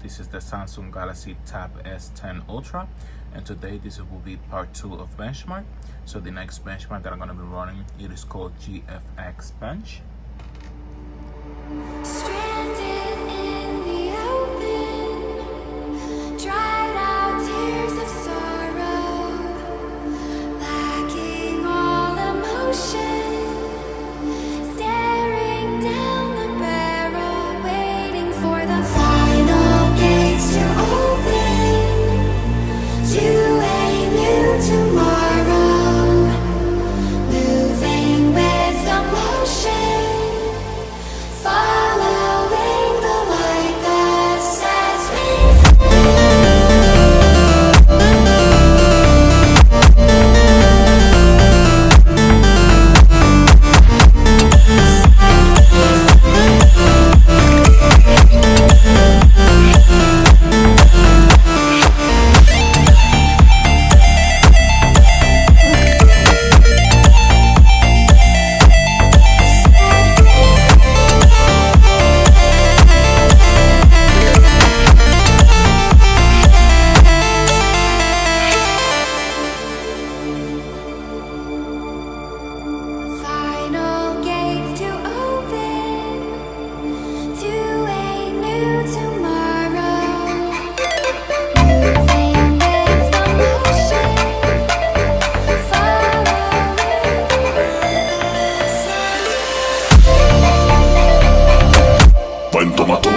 This is the Samsung Galaxy Tab S10 Ultra, and today this will be part 2 of benchmark. So the next benchmark that I'm going to be running, it is called GFX Bench. Stranded in the open, dried out tears of sorrow, lacking all emotion, staring down the barrel, waiting for the final gates to open to a new tomorrow, moving with the motion. Following the light that sets me Toma, toma,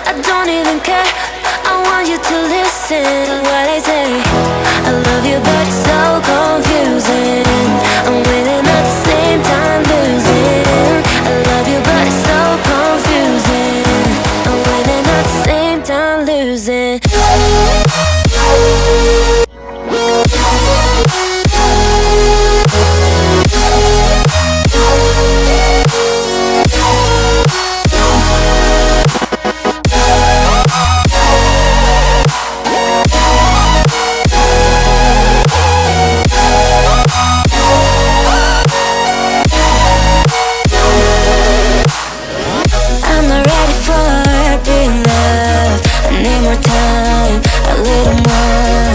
I don't even care. I want you to listen to what I say. I love you, but it's so confusing. I'm winning at the same time losing. I love you, but it's so confusing. I'm winning at the same time losing. Time, a little more.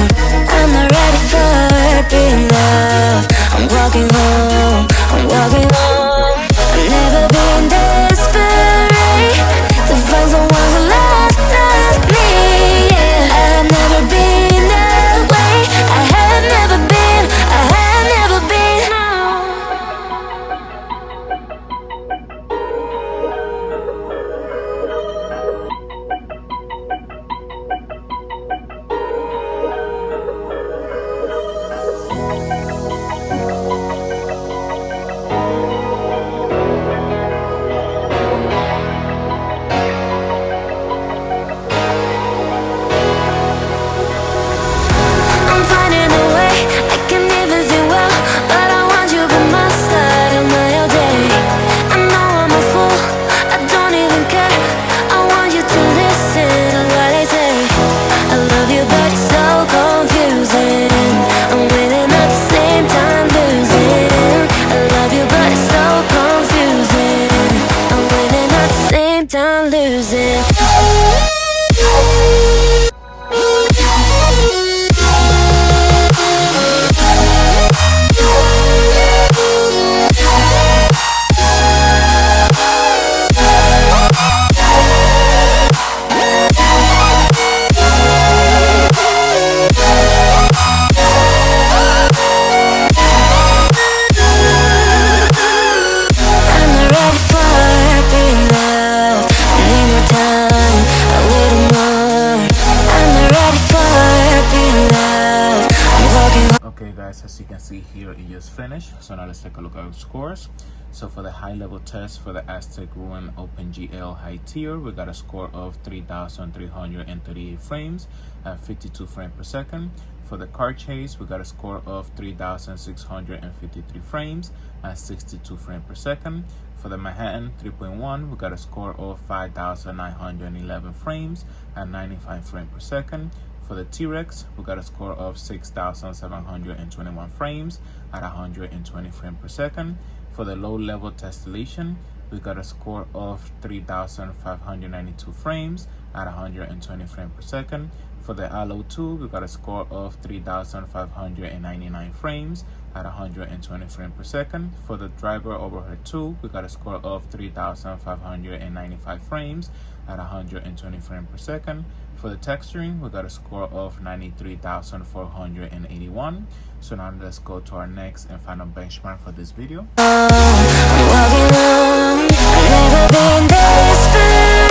guys, as you can see here, it just finished. So now let's take a look at our scores. So for the high level test for the Aztec Ruin OpenGL high tier, we got a score of 3,338 frames at 52 frames per second. For the car chase, we got a score of 3,653 frames at 62 frames per second. For the Manhattan 3.1, we got a score of 5,911 frames at 95 frames per second. For the T-Rex, we got a score of 6,721 frames at 120 frames per second. For the low-level testillation, we got a score of 3,592 frames at 120 frames per second. For the Allo 2, we got a score of 3,599 frames at 120 frames per second. For the Driver Overhead 2, we got a score of 3,595 frames at 120 frames per second. For the texturing, we got a score of 93,481. So now let's go to our next and final benchmark for this video. Walking on, I've never been desperate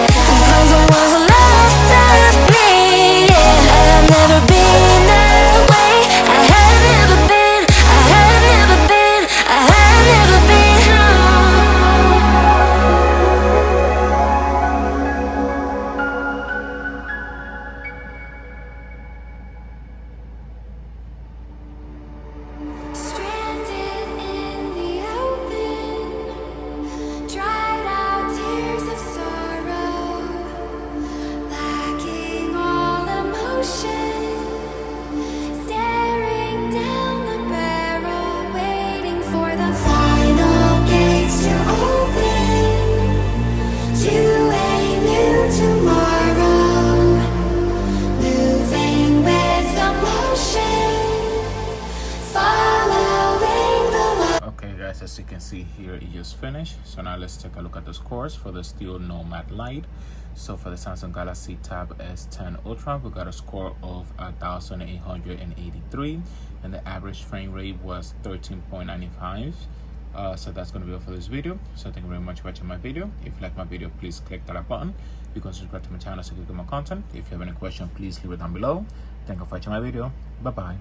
to find someone who loves me. Yeah, I've never been that way. I have never been. I have never been. I have never been. Stranded in the open, dried out tears of sorrow, lacking all emotion, staring down the barrel, waiting for the final gates to open to a new tomorrow, moving with the motion. Okay guys, as you can see here, it just finished. So now let's take a look at the scores for the Steel Nomad Lite. So for the Samsung Galaxy Tab S10 Ultra, we got a score of 1,883 and the average frame rate was 13.95. So that's going to be all for this video. So thank you very much for watching my video. If you like my video, please click that like button. You can subscribe to my channel so you can get more content. If you have any question, please leave it down below. Thank you for watching my video. Bye bye.